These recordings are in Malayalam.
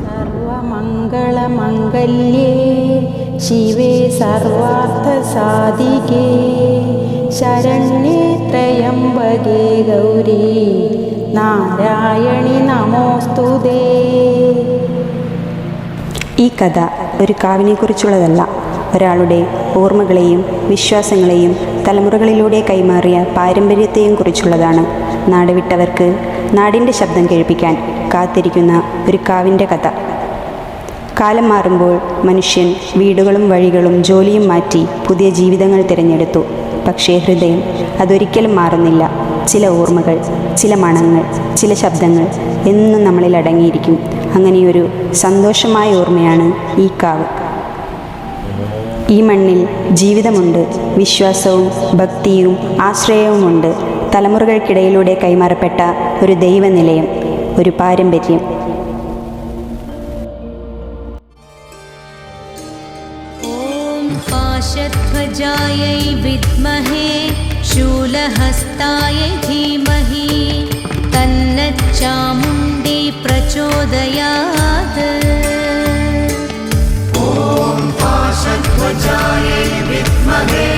സർവമംഗളമംഗല്യേ ശിവേ സർവാർത്ഥസാധികേ ശരണ്യേ ത്രയംബകേ ഗൗരി നാരായണി നമോസ്തുതേ. ഈ കഥ ഒരു കാവിനെക്കുറിച്ചുള്ളതല്ല, ഒരാളുടെ ഓർമ്മകളെയും വിശ്വാസങ്ങളെയും തലമുറകളിലൂടെ കൈമാറിയ പാരമ്പര്യത്തെയും കുറിച്ചുള്ളതാണ്. നാട് വിട്ടവർക്ക് നാടിൻ്റെ ശബ്ദം കേൾപ്പിക്കാൻ കാത്തിരിക്കുന്ന ഒരു കാവിൻ്റെ കഥ. കാലം മാറുമ്പോൾ മനുഷ്യൻ വീടുകളും വഴികളും ജോലിയും മാറ്റി പുതിയ ജീവിതങ്ങൾ തിരഞ്ഞെടുത്തു. പക്ഷേ ഹൃദയം അതൊരിക്കലും മാറുന്നില്ല. ചില ഓർമ്മകൾ, ചില മണങ്ങൾ, ചില ശബ്ദങ്ങൾ എന്നും നമ്മളിൽ അടങ്ങിയിരിക്കും. അങ്ങനെയൊരു സന്തോഷമായ ഓർമ്മയാണ് ഈ കാവ്. ഈ മണ്ണിൽ ജീവിതമുണ്ട്, വിശ്വാസവും ഭക്തിയും ആശ്രയവുമുണ്ട്. തലമുറകൾക്കിടയിലൂടെ കൈമാറപ്പെട്ട ഒരു ദൈവനിലയം, ഒരു പാരമ്പര്യം. पाशध्वजायै विद्महे शूलहस्तायै धीमहि तन्नच्चामुण्डी प्रचोदयात्. ॐ पाशध्वजायै विद्महे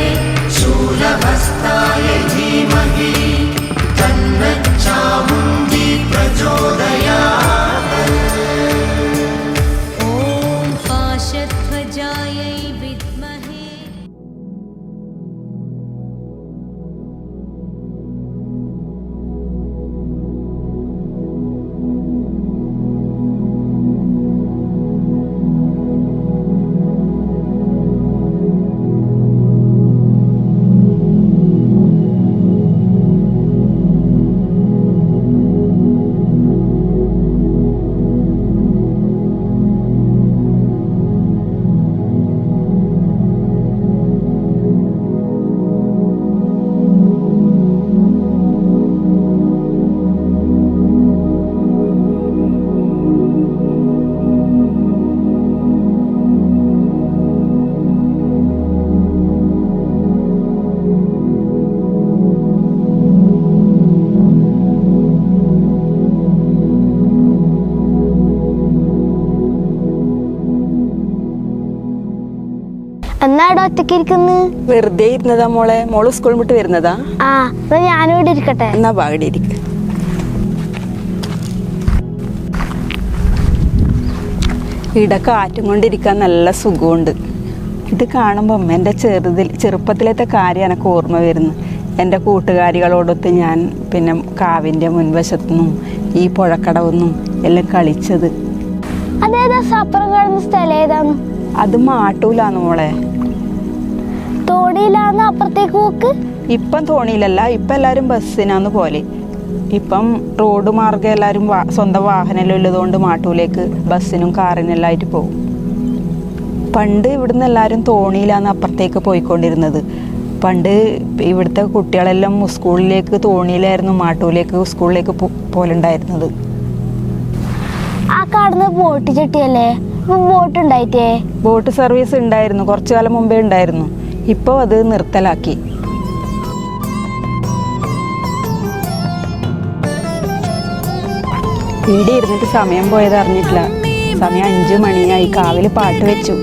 शूलहस्तायै धीमहि तन्नच्चामुण्डी प्रचोदयात्. ॐ पाशध्वजायै എന്നാടെ ഒറ്റക്കിരിക്കുന്നു? വെറുതെ ഇരുന്നതാ മോളെ. മോള് സ്കൂൾ വിട്ട് വരുന്നതാ? ആ, ഞാനിവിടെ ഇരിക്കട്ടെ. എന്നാ അവിടെ ഇരിക്ക. ഇവിടെ കാറ്റും കൊണ്ടിരിക്കാൻ നല്ല സുഖമുണ്ട്. ഇത് കാണുമ്പം എൻ്റെ ചെറുപ്പത്തിലത്തെ കാര്യം എനിക്ക് ഓർമ്മ വരുന്നു. എൻ്റെ കൂട്ടുകാരികളോടൊത്ത് ഞാൻ പിന്നെ കാവിൻ്റെ മുൻവശത്തുനിന്നും ഈ പുഴക്കടവെന്നും എല്ലാം കളിച്ചത്. അതേതാ സപ്പറം കാണുന്ന സ്ഥലം ഏതാന്ന്? അത് മാട്ടൂലാന്ന് മോളെ. തോണിയിലാന്ന് അപ്പുറത്തേക്ക് പോക്ക്? ഇപ്പം തോണിയിലല്ല, ഇപ്പം എല്ലാവരും ബസ്സിനാന്ന് പോലെ. ഇപ്പം റോഡ് മാർഗം എല്ലാവരും സ്വന്തം വാഹനമെല്ലാം ഉള്ളതുകൊണ്ട് മാട്ടൂലേക്ക് ബസ്സിനും കാറിനെല്ലാം ആയിട്ട് പോകും. പണ്ട് ഇവിടുന്ന് എല്ലാവരും തോണിയിലാന്ന് അപ്പുറത്തേക്ക് പോയിക്കൊണ്ടിരുന്നത്. പണ്ട് ഇവിടുത്തെ കുട്ടികളെല്ലാം സ്കൂളിലേക്ക് തോണിയിലായിരുന്നു മാട്ടൂലേക്ക് സ്കൂളിലേക്ക് പോലുണ്ടായിരുന്നത്. ആ കാണുന്ന ബോട്ട് ചെട്ടിയല്ലേ? ബോട്ട് ഉണ്ടായിട്ടേ? ബോട്ട് സർവീസ് ഉണ്ടായിരുന്നു, കുറച്ചു കാലം മുമ്പേ ഉണ്ടായിരുന്നു. ഇപ്പോൾ അത് നിർത്തലാക്കി. ഇവിടെ ഇരുന്നിട്ട് സമയം പോയത് അറിഞ്ഞിട്ടില്ല. സമയം 5 മണിയായി. കാവിൽ പാട്ട് വെച്ചു.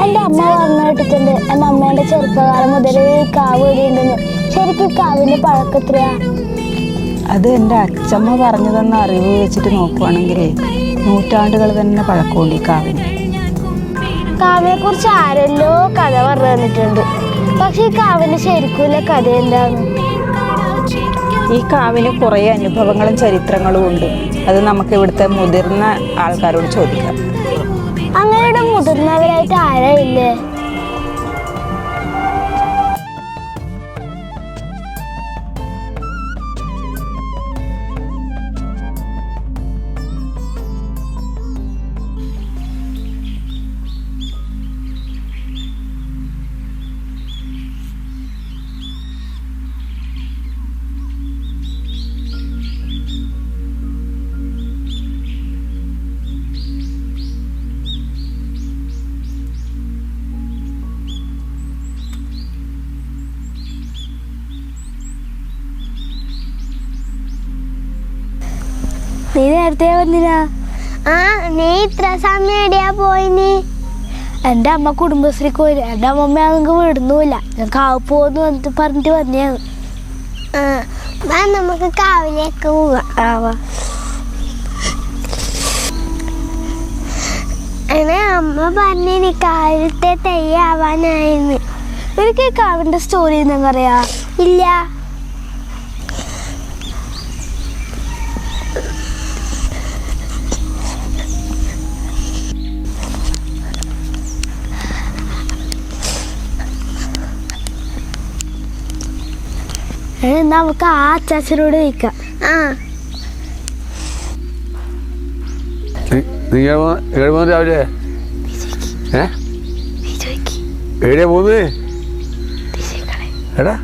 എൻ്റെ അമ്മ പറഞ്ഞു കേട്ടിട്ടുണ്ട് എൻ്റെ അമ്മേൻ്റെ ചെറുപ്പകാലം മുതലേ കാവ് ഇവിടെയുണ്ടെന്ന്. ശരിക്കും കാവിൻ്റെ പഴക്കം എത്രയാ? അത് എൻ്റെ അച്ചമ്മ പറഞ്ഞു തന്ന അറിവ് വെച്ചിട്ട് നോക്കുവാണെങ്കിൽ നൂറ്റാണ്ടുകൾ തന്നെ പഴക്കമുണ്ട് ഈ കാവിന്. കാവിനെ കുറിച്ച് ആരെല്ലോ കഥ പറഞ്ഞു തന്നിട്ടുണ്ട്. പക്ഷെ ഈ കാവിന് ശരിക്കുള്ള കഥ എന്താണ്? ഈ കാവിന് കുറേ അനുഭവങ്ങളും ചരിത്രങ്ങളും ഉണ്ട്. അത് നമുക്ക് ഇവിടുത്തെ മുതിർന്ന ആൾക്കാരോട് ചോദിക്കാം. അങ്ങനെ മുതിർന്നവരായിട്ട് ആരാ ഇല്ലേ? നീ നേരത്തെ വന്നിനാ? നീ ഇത്ര സമയം എവിടെയാ പോയിനി? എൻ്റെ അമ്മ കുടുംബശ്രീക്ക് പോയി. എൻ്റെ അമ്മമ്മ ഞങ്ങൾക്ക് വിടുന്നില്ല. ഞാൻ കാവ് പോകുന്നു പറഞ്ഞിട്ട് വന്നെയാണ്. നമുക്ക് കാവിലേക്ക് പോവാം. അമ്മ പറഞ്ഞിനി കാവിലത്തെ തെയ്യാവാനായിരുന്നു. എനിക്ക് കാവിൻ്റെ സ്റ്റോറി എന്താ പറയാ? ഇല്ല. നമുക്ക് ആ അച്ചാച്ചനോട് ചോദിക്കാം. രാവിലെ എവിടെയാ പോകുന്നത്? എടാ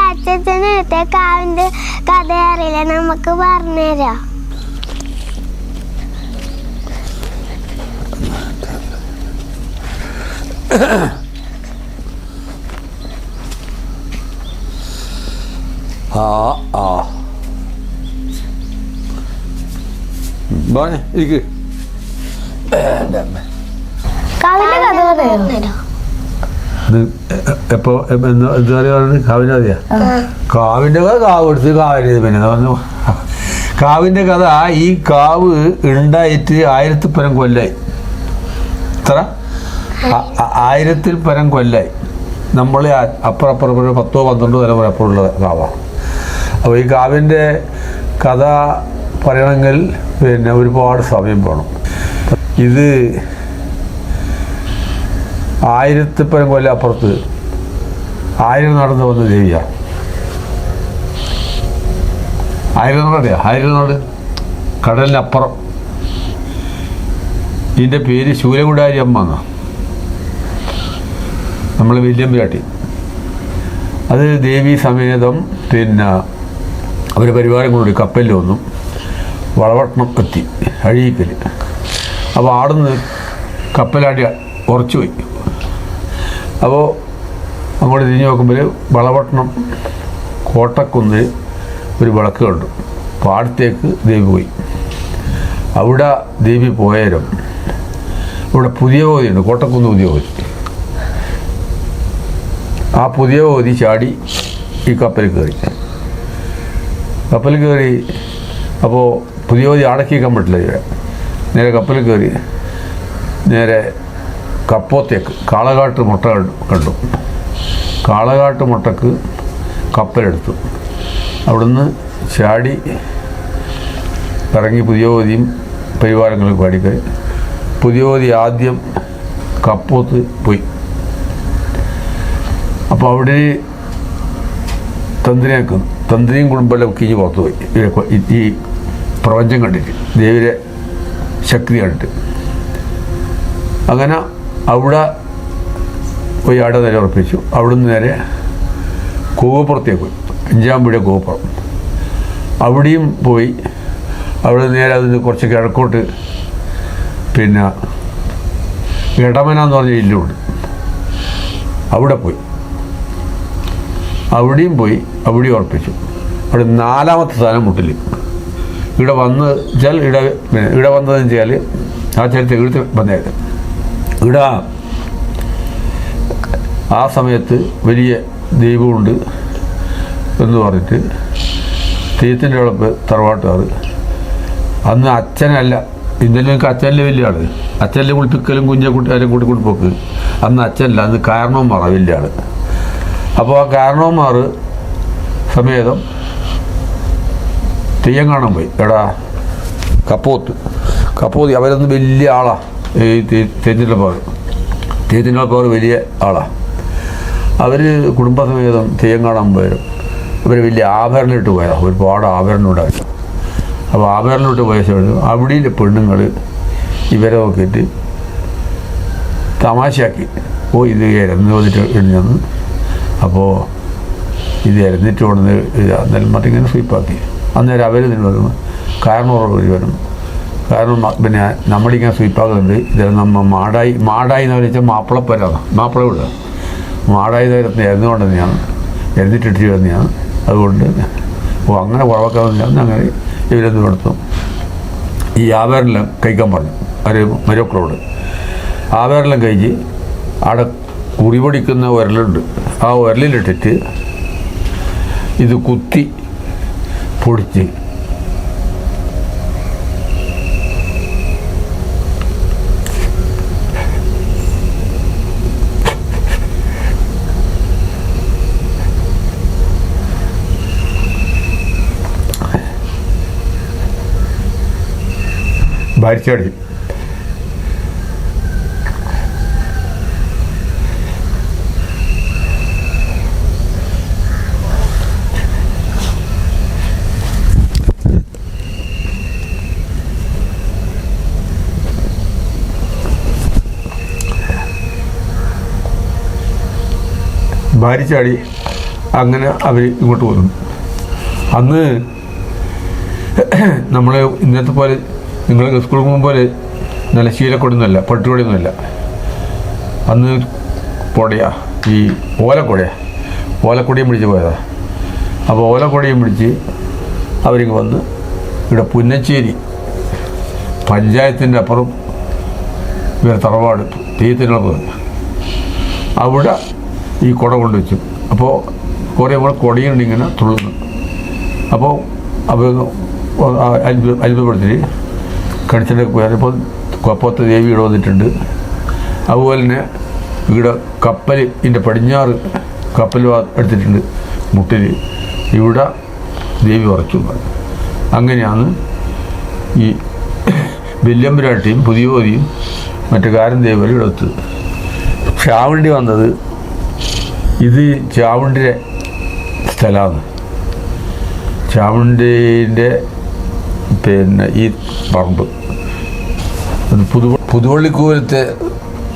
അച്ഛനത്തെ കാവിന്റെ കഥ അറിയില്ല, നമുക്ക് പറഞ്ഞുതരാം. ഇരിക്ക്. കാവിന്റെ കഥ പറയാം. എപ്പോ എന്താ കാവിന്റെ കഥയാ? കാവിന്റെ കഥ കാവ് എടുത്ത് കാവിന്. പിന്നെ കാവിന്റെ കഥ, ഈ കാവ് ഉണ്ടായിട്ട് 1000 പരം കൊല്ലായി. എത്ര? 1000 പരം കൊല്ലായി. നമ്മൾ അപ്പുറപ്പുറം 10-12 തലമുറ അപ്പുറമുള്ള കാവാണ്. അപ്പോൾ ഈ കാവിൻ്റെ കഥ പറയണമെങ്കിൽ പിന്നെ ഒരുപാട് സമയം വേണം. ഇത് 1000 പരം കൊല്ലം അപ്പുറത്ത് 1000 നടന്ന് വന്ന ദേവിയാണ്. 1000 നടയാ? 1000 നാട് കടലിനപ്പുറം. ഇതിൻ്റെ പേര് ശൂലകുടാരി അമ്മ എന്നാണ്. നമ്മൾ വല്യമ്പരാട്ടി. അത് ദേവി സമേതം പിന്നെ അവർ പരിവാരം കൂടി കപ്പലിൽ വന്നു വളവട്ടണം എത്തി, അഴീക്കൽ. അപ്പോൾ ആടുന്ന് കപ്പലാടി ഉറച്ചു പോയി. അപ്പോൾ അങ്ങോട്ട് തിരിഞ്ഞു നോക്കുമ്പോൾ വളവട്ടണം കോട്ടക്കുന്ന് ഒരു വിളക്ക് കണ്ടു. പാടത്തേക്ക് ദേവി പോയി. അവിടെ ദേവി പോയാലും ഇവിടെ പുതിയ ഓതിയുണ്ട്, കോട്ടക്കുന്ന് പുതിയ ഓതി. ആ പുതിയ ഓതി ചാടി ഈ കപ്പലിൽ കയറി. കപ്പലിൽ കയറി അപ്പോൾ പുതിയ ഓതി അടക്കി വയ്ക്കാൻ പറ്റില്ല. ഇവിടെ നേരെ കപ്പലിൽ കയറി നേരെ കപ്പോത്തേക്ക് കാളകാട്ട് മുട്ട കണ്ടു. കാളകാട്ട് മുട്ടക്ക് കപ്പലെടുത്തു. അവിടുന്ന് ചാടി ഇറങ്ങി പുതിയ ഓതിയും പരിവാരങ്ങൾക്ക് പാടിക്കറി. പുതിയ ഓതി ആദ്യം കപ്പോത്ത് പോയി. അപ്പോൾ അവിടെ തന്ത്രിയും കുടുംബമെല്ലാം കിഞ്ഞ് പുറത്തു പോയി. ഈ പ്രപഞ്ചം കണ്ടിട്ട്, ദേവിയുടെ ശക്തി കണ്ടിട്ട്. അങ്ങനെ അവിടെ പോയി ആടെ നേരെ ഉറപ്പിച്ചു. അവിടുന്ന് നേരെ കൂവപ്പുറത്തേക്ക് പോയി, 5-ാം പീടിക കൂവപ്പുറം. അവിടെയും പോയി. അവിടെ നേരെ അതിന് കുറച്ച് കിഴക്കോട്ട് പിന്നെ ഇടമന എന്ന് പറഞ്ഞ ഇല്ലുണ്ട്, അവിടെ പോയി. അവിടെയും പോയി, അവിടെയും ഉറപ്പിച്ചു. അവിടെ 4-ാമത്തെ സ്ഥാനം മുട്ടിൽ. ഇവിടെ വന്ന് വെച്ചാൽ ഇവിടെ വന്നതെന്ന് വെച്ചാൽ ആ ചരിത്രം ഇവിടുത്തെ വന്നേക്കാം. ഇവിടെ ആ സമയത്ത് വലിയ ദൈവമുണ്ട് എന്ന് പറഞ്ഞിട്ട് തീയത്തിൻ്റെ ഉളപ്പ് തറവാട്ടുകാർ അന്ന് അച്ഛനല്ല, ഇന്നലെ അച്ഛനിലെ വലിയ ആൾ, അച്ഛനിലെ കുളിപ്പിക്കലും കുഞ്ഞെക്കുട്ടിയാലും കുടിപ്പോക്ക് അന്ന് അച്ഛനല്ല, അന്ന് കാരണവന്മാർ വലിയ ആൾ. അപ്പോൾ ആ കാരണവന്മാർ സമേതം തെയ്യം കാണാൻ പോയി. എടാ കപ്പോത്ത് അവരൊന്ന് വലിയ ആളാണ്. ഈ തെയ്യത്തിൻ്റെ പവർ വലിയ ആളാണ്. അവർ കുടുംബസമേതം തെയ്യം കാണാൻ പോയാലും അവർ വലിയ ആഭരണം ഇട്ട് പോയതാണ്. ഒരുപാട് ആഭരണം ഉണ്ടായിരുന്നു. അപ്പോൾ ആഭരണം ഇട്ട് പോയ ശേഷം അവിടെയിലെ പെണ്ണുങ്ങൾ ഇവരെ നോക്കിയിട്ട് തമാശയാക്കി, ഓ ഇത് ഇരന്ന് വന്നിട്ട് ഇടിഞ്ഞെന്ന്, അപ്പോൾ ഇത് ഇരന്നിട്ട് കൊണ്ടുവന്ന് അന്നേരം മറ്റിങ്ങനെ സ്വീപ്പാക്കി. അന്നേരം അവർ വരുന്നു കാരണം വരും. കാരണം പിന്നെ നമ്മളിങ്ങനെ സ്വീപ്പാക്കുന്നുണ്ട്. ഇതിൽ നമ്മൾ മാടായി എന്ന് വെച്ചാൽ മാപ്പിളപ്പരാണ്, മാപ്പിള വിടുക. മാടായി ഇരന്നുകൊണ്ട് തന്നെയാണ്, ഇരന്നിട്ടിട്ട് തന്നെയാണ്. അതുകൊണ്ട് അങ്ങനെ കുറവൊക്കെ വന്നെയാണ്. അങ്ങനെ ഇവരെന്ത് കൊടുത്തു, ഈ ആവേരെല്ലാം കഴിക്കാൻ പറഞ്ഞു മരക്കളോട്. ആവേരെല്ലാം കഴിച്ച് അവിടെ കുറിപൊടിക്കുന്ന ഉരലുണ്ട്, ആ ഉരലിലിട്ടിട്ട് ഇത് കുത്തി പൊടിച്ച് ഭാരിച്ചാടി. ഭാരിച്ചാടി അങ്ങനെ അവർ ഇങ്ങോട്ട് വന്നു. അന്ന് നമ്മൾ ഇന്നത്തെ പോലെ നിങ്ങൾ സ്കൂളിൽ പോകുമ്പോൾ പോലെ നല്ല ശീലക്കൊടിയൊന്നുമല്ല, പട്ടുകൊടിയൊന്നുമല്ല. അന്ന് പൊടയാ, ഈ ഓലക്കൊടിയും പിടിച്ച് പോയതാണ്. അപ്പോൾ ഓലക്കൊടിയും പിടിച്ച് അവരിങ്ങ് വന്ന് ഇവിടെ പുന്നച്ചേരി പഞ്ചായത്തിൻ്റെ അപ്പുറം ഇവരെ തറവാട് തെയ്യത്തിനുള്ളത്, അവിടെ ഈ കുട കൊണ്ട് വെച്ചു. അപ്പോൾ കുറേ കൂടെ കൊടിയുണ്ട് ഇങ്ങനെ തുള്ളുന്നു. അപ്പോൾ അവർ അത്ഭുതപ്പെടുത്തി കണിച്ചിട്ട് പോയപ്പോൾ കൊപ്പത്ത് ദേവി ഇവിടെ വന്നിട്ടുണ്ട്. അതുപോലെ തന്നെ ഇവിടെ കപ്പൽ, ഇതിൻ്റെ പടിഞ്ഞാറ് കപ്പൽ എടുത്തിട്ടുണ്ട് മുട്ടിൽ, ഇവിടെ ദേവി ഉറച്ചു. അങ്ങനെയാണ് ഈ വെല്ലമ്പുരാട്ടിയും പുതിയോതിയും മറ്റു കാരൻ ദേവികളും ഇവിടെ എത്തുന്നത്. ചാവണ്ടി വന്നത് ഇത് ചാവണ്ടിയുടെ സ്ഥലമാണ്. ചാവണ്ടീൻ്റെ പിന്നെ ഈ പറമ്പ് പുതുവള്ളിക്കൂരത്തെ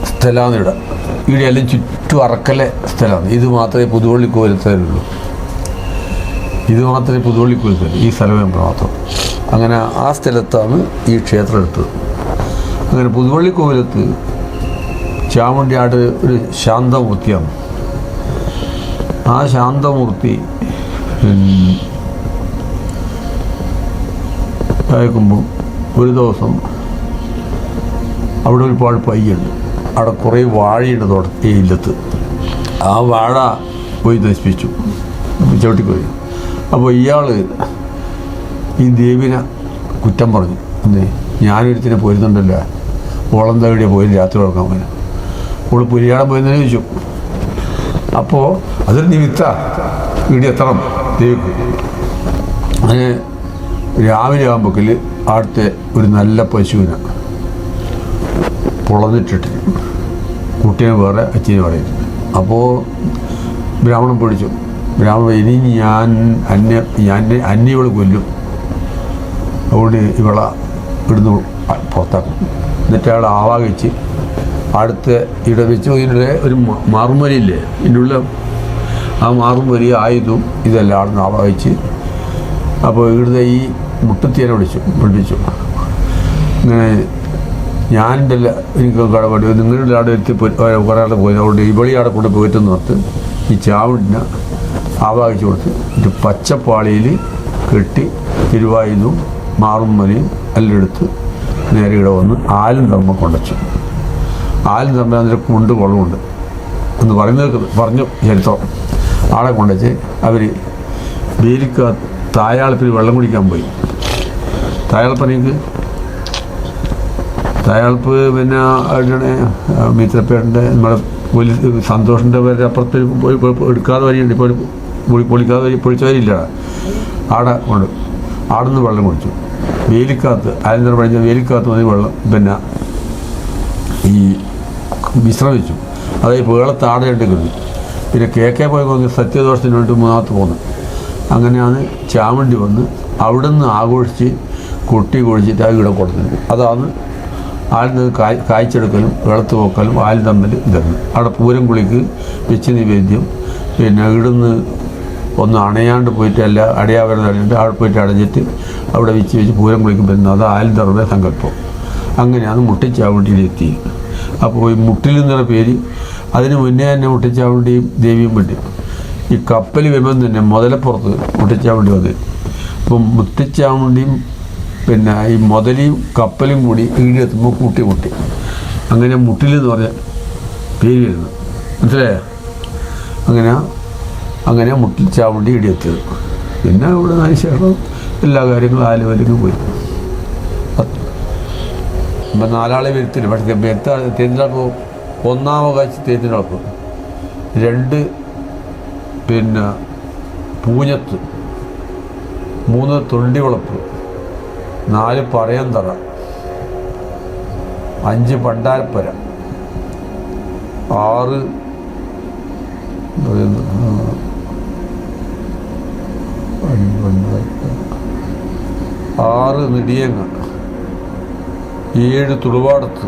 സ്ഥലമാണ് ഇവിടെ എല്ലാം ചുറ്റും അറക്കലെ സ്ഥലമാണ്. ഇത് മാത്രമേ പുതുവള്ളിക്കൂരത്തുള്ളൂ, ഇത് മാത്രമേ പുതുവള്ളിക്കൂരത്തുള്ളൂ, ഈ സ്ഥലം മാത്രം. അങ്ങനെ ആ സ്ഥലത്താണ് ഈ ക്ഷേത്രം എടുത്തത്. അങ്ങനെ പുതുവള്ളിക്കോവിലത്ത് ചാമുണ്ടിയാട് ഒരു ശാന്തമൂർത്തിയാണ്. ആ ശാന്തമൂർത്തി അയക്കുമ്പോൾ ഒരു ദിവസം അവിടെ ഒരുപാട് പയ്യുണ്ട്, അവിടെ കുറേ വാഴയുണ്ട് ഈ ഇല്ലത്ത്. ആ വാഴ പോയി നശിപ്പിച്ചു, ചവിട്ടിപ്പോയി. അപ്പോൾ ഇയാൾ ഈ ദേവിനെ കുറ്റം പറഞ്ഞു. എന്തേ, ഞാനൊരുത്തിനെ പോരുന്നുണ്ടല്ലോ, ഓളന്താ എവിടെയാ പോയി രാത്രി ഉറക്കാൻ പോയി, ഓൾ പുലിയാടം പോയെന്നു ചോദിച്ചു. അപ്പോൾ അതൊരു നിമിത്ത ഇവിടെ എത്തണം ദേവിക്ക്. അങ്ങനെ രാവിലെ ആകുമ്പോക്കിൽ അവിടുത്തെ ഒരു നല്ല പശുവിനെ പൊളന്നിട്ടിട്ട് കുട്ടീനെ വേറെ അച്ഛനെ പറയുന്നു. അപ്പോൾ ബ്രാഹ്മണൻ പിടിച്ചു. ബ്രാഹ്മണൻ ഇനി ഞാൻ അന്യ ഇവള് കൊല്ലും, അതുകൊണ്ട് ഇവളെ ഇവിടുന്ന് പുറത്താക്കും. എന്നിട്ട് അയാൾ ആവാഹിച്ച് അടുത്ത ഇവിടെ വെച്ച് ഇതിൻ്റെ ഒരു മാറുമലിയില്ലേ, ഇതിൻ്റെ ഉള്ള ആ മാറുമലി ആയുധവും ഇതെല്ലാം ആടുന്ന് ആവാഹിച്ച്. അപ്പോൾ ഇവിടുത്തെ ഈ മുട്ടത്തിയനെ വിളിപ്പിച്ചു. ഇങ്ങനെ ഞാനുണ്ടല്ല, എനിക്ക് കടപാട് നിങ്ങളുടെ അവിടെ എത്തി കുറേ ആളെ പോയി, അതുകൊണ്ട് ഇവളി അവിടെ കൊണ്ട് പോയിട്ടെന്ന് ഓർത്ത് ഈ ചാവിടിനെ ആവാഹിച്ചു കൊടുത്ത് ഇത് പച്ചപ്പാളിയിൽ കെട്ടി തിരുവായുധവും മാറുമലയും എല്ലാം എടുത്ത് നേരെ ഇവിടെ വന്ന് ആലും ധർമ്മം കൊണ്ടുവച്ചു. ആലും ധർമ്മം അതിൻ്റെ കുണ്ട് കുളമുണ്ട്, എന്ന് പറഞ്ഞു ചരിത്രം. ആളെ കൊണ്ടുവച്ച് അവർ വേലിക്ക് തായാളപ്പിൽ വെള്ളം കുടിക്കാൻ പോയി. തായാളപ്പനിക്ക് തായാളപ്പ് പിന്നെ മിത്രപ്പേട്ടൻ്റെ നമ്മുടെ സന്തോഷിൻ്റെ പേരുടെ അപ്പുറത്ത് എടുക്കാതെ വരിയുണ്ട്. ഇപ്പോൾ പൊളിക്കാതെ വരി പൊളിച്ച വരിയില്ല. ആടെ കൊണ്ട് ആടെ നിന്ന് വെള്ളം കുടിച്ചു. വേലിക്കകത്ത് ആരെന്താ പഠിച്ച വേലിക്കകത്ത് വന്ന് വെള്ളം പിന്നെ ഈ വിശ്രമിച്ചു. അതായത് പേളത്ത് ആടയിട്ട് കിട്ടി. പിന്നെ കേക്കെ പോയി സത്യദോഷത്തിന് വേണ്ടി മൂന്നാമത്ത് പോന്നു. അങ്ങനെയാണ് ചാമണ്ടി വന്ന് അവിടെ നിന്ന് ആഘോഷിച്ച് കൊട്ടി കൊഴിച്ചിട്ട് അത് ഇവിടെ കൊടുത്തത്. അതാണ് ആലിൽ നിന്ന് കായ്ച്ചെടുക്കലും വെളുത്ത് പോക്കലും ആലും തമ്മിൽ ഇതാണ്. അവിടെ പൂരം കുളിക്ക് വെച്ച് നിവേദ്യം, പിന്നെ ഇവിടുന്ന് ഒന്ന് അണയാണ്ട് പോയിട്ട് അല്ല അടയാവരുന്ന അടയുണ്ട് അവിടെ പോയിട്ട് അടഞ്ഞിട്ട് അവിടെ വെച്ച് പൂരം കുളിക്കും വരുന്നത്. അത് ആലും തറുടെ സങ്കല്പം. അങ്ങനെയാണ് മുട്ടിച്ചാവണ്ടിയിലെത്തി. അപ്പോൾ ഈ മുട്ടിൽ എന്നുള്ള പേര് അതിന് മുന്നേ തന്നെ മുട്ടിച്ചാവണ്ടിയും ദേവിയും വേണ്ടി ഈ കപ്പൽ വരുമ്പോൾ തന്നെ മുതലപ്പുറത്ത് മുട്ടിച്ചാവണ്ടി വന്നത്. അപ്പം മുട്ടിച്ചാവണ്ടിയും പിന്നെ ഈ മുതലയും കപ്പലും കൂടി ഈടെത്തുമ്പോൾ കൂട്ടി അങ്ങനെ മുട്ടിലെന്ന് പറഞ്ഞ പേര് വരുന്നു. മനസ്സിലായോ? അങ്ങനെ മുട്ടിച്ചാവണ്ടി ഈടെത്തിയത്. പിന്നെ ഇവിടെ അതിനുശേഷം എല്ലാ കാര്യങ്ങളും ആലുവലേക്ക് പോയി. ഇപ്പം 4 ആളെ വരുത്തില്ല. പക്ഷേ തേത്തിനടപ്പ് ഒന്നാമകാഴ്ച തേത്തിനടപ്പ്, 2 പിന്നെ പൂഞ്ഞത്ത്, 3 തൊണ്ടിവളപ്പ്, 4 പറയന്തറ, 5 പണ്ടാരപ്പര, 6 നെടിയങ്ങ, 7 തുളുവാടത്ത്,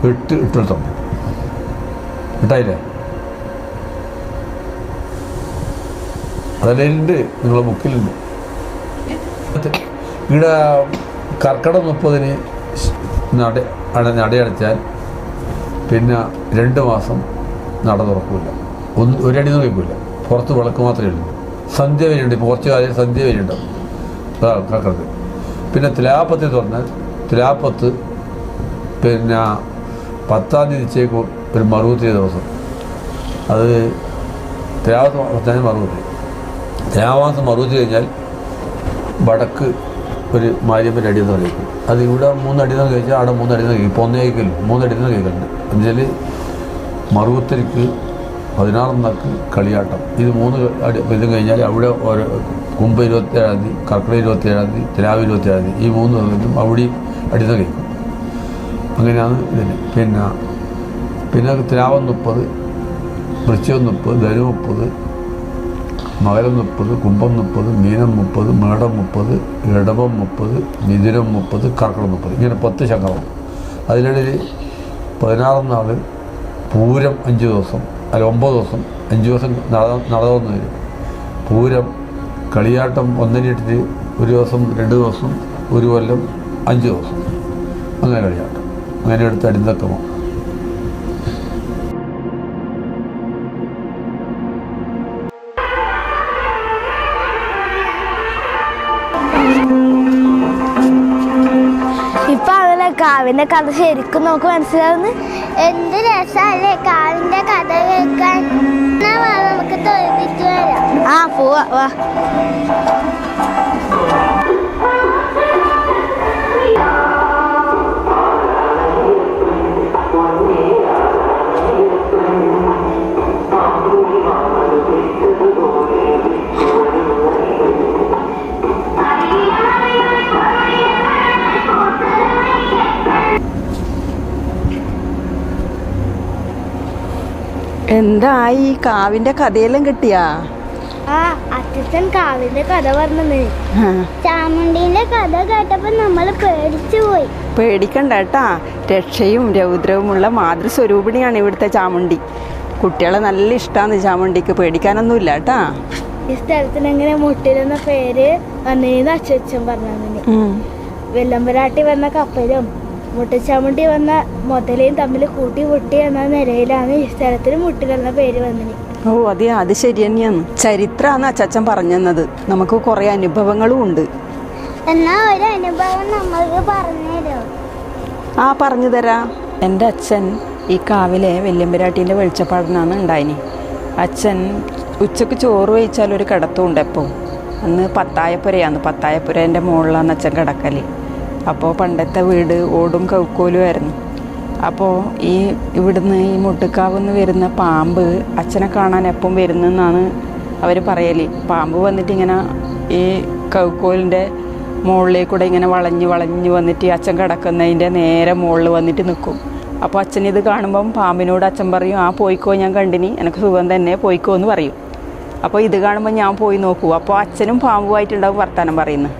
8 ഇട്ടം. ഇട്ടായില്ലേ? അതെല്ലാം ഉണ്ട്, നിങ്ങളെ ബുക്കിലുണ്ട്. ഇവിടെ കർക്കിടക 30-ന് നടയടച്ചാൽ പിന്നെ 2 മാസം നട തുറക്കില്ല. ഒരടി നോക്കില്ല. പുറത്ത് വിളക്ക് മാത്രമേ ഉള്ളൂ. സന്ധ്യ വരെയുണ്ട്. ഇപ്പോൾ കുറച്ച് കാലം സന്ധ്യ വരെ ഉണ്ടാവും കർക്കിടകത്തിൽ. പിന്നെ തുലാപ്പത്തിൽ തുറന്നാൽ തുലാപ്പത്ത് പിന്നെ 10-ാം തീയതി നിശ്ചയിക്കും ഒരു മറുപത്തി ദിവസം. അത് തുലാമാസം മറുപത്തി. തുലാമാസം മറുപത്തി കഴിഞ്ഞാൽ വടക്ക് ഒരു മാര്യമ്മൻ്റെ അടിയെന്ന് കഴിക്കും. അത് ഇവിടെ 3 അടിയെന്ന് കഴിച്ചാൽ അവിടെ 3 അടിയെന്ന് കഴിക്കും. ഇപ്പോൾ 1 കഴിക്കില്ല, 3 അടിയെന്ന് കഴിക്കുന്നുണ്ട്. എന്നുവെച്ചാൽ മറുപത്തിരിക്ക് 16 കളിയാട്ടം. ഇത് 3 ഇതും കഴിഞ്ഞാൽ അവിടെ ഓരോ കുംഭ 27-ാം തീയതി, കർക്കിടക 27-ാം തീയതി, തുലാവ് 27-ാം തീയതി, ഈ 3 ദിവസത്തും അവിടെ അടിയെന്ന് കഴിക്കും. അങ്ങനെയാണ് ഇതിന്. പിന്നെ തുലാവം 30, വൃശ്ചികം 30, ധനു 30, മകരം 30, കുംഭം 30, മീനം 30, മേടം 30, ഇടവം 30, മിഥുനം 30, കർക്കിടകം 30. ഇങ്ങനെ 10 ചക്രം. അതിനിടയിൽ 16-ാം നാൾ പൂരം 5 ദിവസം, അല്ല 9 ദിവസം, 5 ദിവസം നടന്നു വരും. പൂരം കളിയാട്ടം 1-8, 1 ദിവസം, 2 ദിവസം, 1 കൊല്ലം, 5 ദിവസം. അങ്ങനെ കളിയാട്ടം. അങ്ങനെ എടുത്ത് അടിന്തക്കമോ. ഇപ്പൊ അങ്ങനെ കാവിന്റെ കഥ ശരിക്കും നമുക്ക് മനസ്സിലാവുന്നു. എന്ത് രസമല്ലേ കാവിന്റെ കഥ കേൾക്കാൻ. നമുക്ക് തോൽപ്പിച്ചു വരാം. ആ പോവാ വാ. എന്തായി കാവിന്റെ കഥയെല്ലാം കിട്ടിയാ? ആ അച്ഛൻ കാവിന്റെ കഥ പറഞ്ഞത്. ചാമുണ്ടീന്റെ കഥ കേട്ടപ്പോ നമ്മള് പേടിച്ചു പോയി. പേടിക്കണ്ട കേട്ടാ. രക്ഷയും രൗദ്രവുമുള്ള മാതൃസ്വരൂപിണിയാണ് ഇവിടുത്തെ ചാമുണ്ടി. കുട്ടികളെ നല്ല ഇഷ്ടമാണ് ചാമുണ്ടിക്ക്. പേടിക്കാനൊന്നുമില്ല കേട്ടാ. ഈ സ്ഥലത്തിന് എങ്ങനെ മുട്ടിലെന്ന പേര് വന്നേന്ന് അച്ഛൻ പറഞ്ഞു. വെല്ലമ്പരാട്ടി വന്ന കപ്പലും മുട്ടച്ചാമുണ്ടി വന്ന മുതലയും തമ്മിൽ കൂട്ടി മുട്ടി എന്ന നിലയിലാണ് ഈ സ്ഥലത്തിന് മുട്ടിലെന്ന പേര് വന്നത്. ഓ അതെ, അത് ശരി തന്നെയാണ്. ചരിത്രമാണ് അച്ചച്ചൻ പറഞ്ഞത്. നമുക്ക് കുറെ അനുഭവങ്ങളും ഉണ്ട്. എന്നാ ഒരു അനുഭവം നമ്മൾക്ക് പറഞ്ഞുതരോ? ആ പറഞ്ഞു തരാം. എൻ്റെ അച്ഛൻ ഈ കാവിലെ വല്യമ്പരാട്ടീൻ്റെ വെളിച്ചപ്പാടിനാണ് ഉണ്ടായിനി. അച്ഛൻ ഉച്ചക്ക് ചോറ് കഴിച്ചാൽ ഒരു കിടത്തുണ്ട് എപ്പോൾ. അന്ന് പത്തായപ്പുരയാണ്, പത്തായപ്പുരേൻ്റെ മുകളിലാണ് അച്ഛൻ കിടക്കൽ. അപ്പോൾ പണ്ടത്തെ വീട് ഓടും കൗക്കോലുമായിരുന്നു. അപ്പോൾ ഇവിടുന്ന് ഈ മുട്ടുക്കാവിൽ വരുന്ന പാമ്പ് അച്ഛനെ കാണാൻ എപ്പം വരുന്നെന്നാണ് അവർ പറയൽ. പാമ്പ് വന്നിട്ട് ഇങ്ങനെ ഈ കൗക്കോലിൻ്റെ മുകളിലേക്കൂടെ ഇങ്ങനെ വളഞ്ഞ് വളഞ്ഞ് വന്നിട്ട് അച്ഛൻ കിടക്കുന്നതിൻ്റെ നേരെ മുകളിൽ വന്നിട്ട് നിൽക്കും. അപ്പോൾ അച്ഛൻ ഇത് കാണുമ്പം പാമ്പിനോട് അച്ഛൻ പറയും, ആ പോയിക്കോ, ഞാൻ കണ്ടിനി, എനിക്ക് സുഖം തന്നെ, പോയിക്കോ എന്ന് പറയും. അപ്പോൾ ഇത് കാണുമ്പോൾ ഞാൻ പോയി നോക്കൂ. അപ്പോൾ അച്ഛനും പാമ്പുമായിട്ടുണ്ടാവും വർത്തമാനം പറയുന്നത്.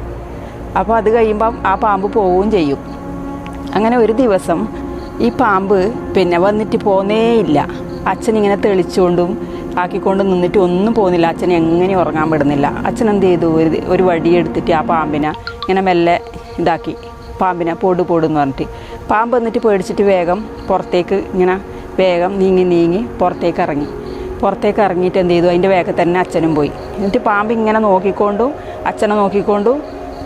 അപ്പോൾ അത് കഴിയുമ്പം ആ പാമ്പ് പോവുകയും ചെയ്യും. അങ്ങനെ ഒരു ദിവസം ഈ പാമ്പ് പിന്നെ വന്നിട്ട് പോന്നേ ഇല്ല. അച്ഛനിങ്ങനെ തെളിച്ചുകൊണ്ടും ആക്കിക്കൊണ്ട് നിന്നിട്ട് ഒന്നും പോകുന്നില്ല. അച്ഛനെ എങ്ങനെ ഉറങ്ങാൻ വിടുന്നില്ല. അച്ഛൻ എന്ത് ചെയ്തു, ഒരു വടിയെടുത്തിട്ട് ആ പാമ്പിനെ ഇങ്ങനെ മെല്ലെ ഇതാക്കി, പാമ്പിനെ പോടുന്ന് പറഞ്ഞിട്ട് പാമ്പ് എന്നിട്ട് പേടിച്ചിട്ട് വേഗം പുറത്തേക്ക് ഇങ്ങനെ വേഗം നീങ്ങി പുറത്തേക്ക് ഇറങ്ങിയിട്ട് എന്ത് ചെയ്തു, അതിൻ്റെ വേഗം തന്നെ അച്ഛനും പോയി. എന്നിട്ട് പാമ്പ് ഇങ്ങനെ നോക്കിക്കൊണ്ടും അച്ഛനെ നോക്കിക്കൊണ്ടും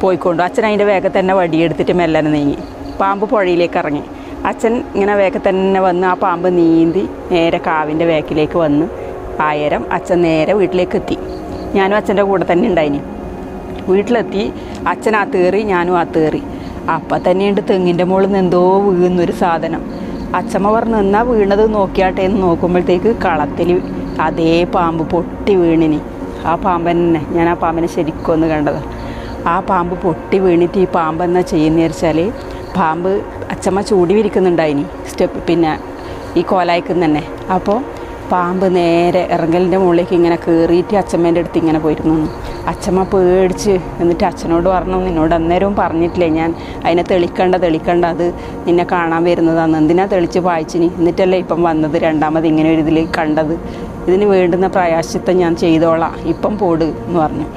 പോയിക്കൊണ്ടു. അച്ഛൻ അതിൻ്റെ വേഗം തന്നെ വടിയെടുത്തിട്ട് മെല്ലനെ നീങ്ങി. പാമ്പ് പുഴയിലേക്ക് ഇറങ്ങി. അച്ഛൻ ഇങ്ങനെ വേഗം തന്നെ വന്ന് ആ പാമ്പ് നീന്തി നേരെ കാവിൻ്റെ വേക്കിലേക്ക് വന്ന് ആയിരം അച്ഛൻ നേരെ വീട്ടിലേക്ക് എത്തി. ഞാനും അച്ഛൻ്റെ കൂടെ തന്നെ ഉണ്ടായിനി. വീട്ടിലെത്തി അച്ഛൻ കയറി, ഞാനും കയറി. അപ്പം തന്നെയുണ്ട് തെങ്ങിൻ്റെ മുകളിൽ നിന്ന് എന്തോ വീഴുന്നൊരു സാധനം. അച്ഛമ്മ പറഞ്ഞു, എന്നാ വീണത് നോക്കിയാട്ടെ എന്ന് നോക്കുമ്പോഴത്തേക്ക് കളത്തിൽ അതേ പാമ്പ് പൊട്ടി വീണിനി. ആ പാമ്പന്നെ, ഞാൻ ആ പാമ്പിനെ ശരിക്കും ഒന്ന് കണ്ടത്. ആ പാമ്പ് പൊട്ടി വീണിട്ട് ഈ പാമ്പ് എന്നാ ചെയ്യുന്നതെന്ന് വെച്ചാൽ, പാമ്പ് അച്ഛമ്മ ചൂടി വിരിക്കുന്നുണ്ടായിനി പിന്നെ ഈ കോലായിക്കുന്ന തന്നെ. അപ്പോൾ പാമ്പ് നേരെ ഇറങ്ങലിൻ്റെ മുകളിലേക്ക് ഇങ്ങനെ കയറിയിട്ട് അച്ഛമ്മേൻ്റെ അടുത്ത് ഇങ്ങനെ പോയിരുന്നു. അച്ഛമ്മ പേടിച്ച് എന്നിട്ട് അച്ഛനോട് പറഞ്ഞു, നിന്നോട് അന്നേരവും പറഞ്ഞിട്ടില്ലേ ഞാൻ അതിനെ തെളിക്കണ്ട, അത് നിന്നെ കാണാൻ വരുന്നതാണ്, എന്തിനാ തെളിച്ച് പായിച്ചിനി, എന്നിട്ടല്ലേ ഇപ്പം വന്നത്, രണ്ടാമത് ഇങ്ങനെ ഒരു ഇതിൽ കണ്ടത്, ഇതിന് വേണ്ടുന്ന പ്രായശ്ചിത്തം ഞാൻ ചെയ്തോളാം, ഇപ്പം പോട് എന്ന് പറഞ്ഞു.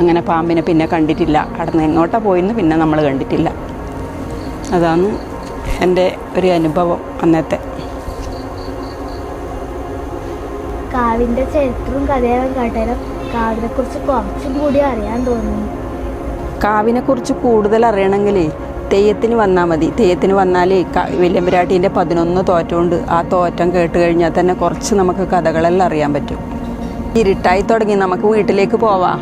അങ്ങനെ പാമ്പിനെ പിന്നെ കണ്ടിട്ടില്ല. അവിടെ നിന്ന് എങ്ങോട്ടാ പോയിന്ന് പിന്നെ നമ്മൾ കണ്ടിട്ടില്ല. അതാണ് എൻ്റെ ഒരു അനുഭവം അന്നത്തെ. കാവിൻ്റെ ചരിത്രവും കഥയും കേട്ടാലും കാവിനെ കുറിച്ച് കുറച്ചും കൂടി അറിയാൻ തോന്നുന്നു. കാവിനെക്കുറിച്ച് കൂടുതൽ അറിയണമെങ്കിൽ തെയ്യത്തിന് വന്നാൽ മതി. തെയ്യത്തിന് വന്നാൽ വല്യമ്പരാട്ടീൻ്റെ 11 തോറ്റമുണ്ട്. ആ തോറ്റം കേട്ട് കഴിഞ്ഞാൽ തന്നെ കുറച്ച് നമുക്ക് കഥകളെല്ലാം അറിയാൻ പറ്റും. ഇരുട്ടായി തുടങ്ങി, നമുക്ക് വീട്ടിലേക്ക് പോവാം.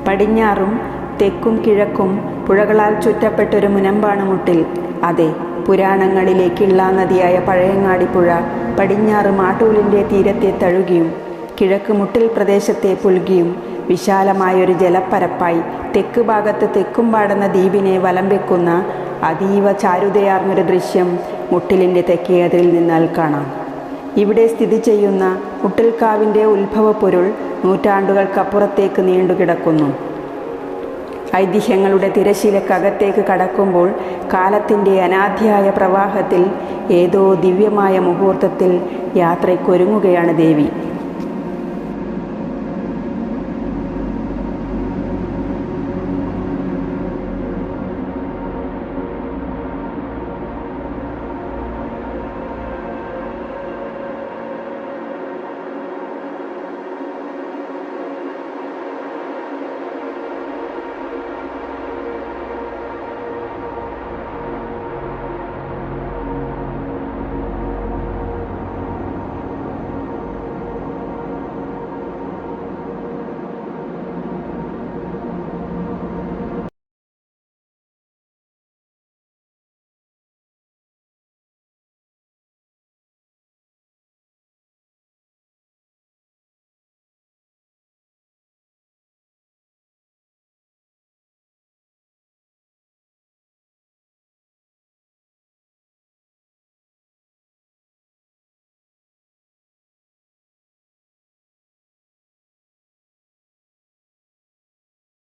പടിഞ്ഞാറും തെക്കും കിഴക്കും പുഴകളാൽ ചുറ്റപ്പെട്ടൊരു മുനമ്പാണ് മുട്ടിൽ. അതെ, പുരാണങ്ങളിലേക്കുള്ള നദിയായ പഴയങ്ങാടിപ്പുഴ പടിഞ്ഞാറ് മാട്ടൂലിൻ്റെ തീരത്തെ തഴുകിയും കിഴക്ക് മുട്ടിൽ പ്രദേശത്തെ പുൽകിയും വിശാലമായൊരു ജലപ്പരപ്പായി തെക്ക് ഭാഗത്ത് തെക്കുംപാടുന്ന ദ്വീപിനെ വലം വെക്കുന്ന അതീവ ചാരുതയാർന്നൊരു ദൃശ്യം മുട്ടിലിൻ്റെ തെക്കേ അതിരിൽ നിന്നാൽ കാണാം. ഇവിടെ സ്ഥിതി ചെയ്യുന്ന മുട്ടിൽക്കാവിൻ്റെ ഉത്ഭവപ്പൊരുൾ നൂറ്റാണ്ടുകൾക്കപ്പുറത്തേക്ക് നീണ്ടുകിടക്കുന്നു. ഐതിഹ്യങ്ങളുടെ തിരശീലക്കകത്തേക്ക് കടക്കുമ്പോൾ കാലത്തിൻ്റെ അനാദ്യായ പ്രവാഹത്തിൽ ഏതോ ദിവ്യമായ മുഹൂർത്തത്തിൽ യാത്രയ്ക്കൊരുങ്ങുകയാണ് ദേവി.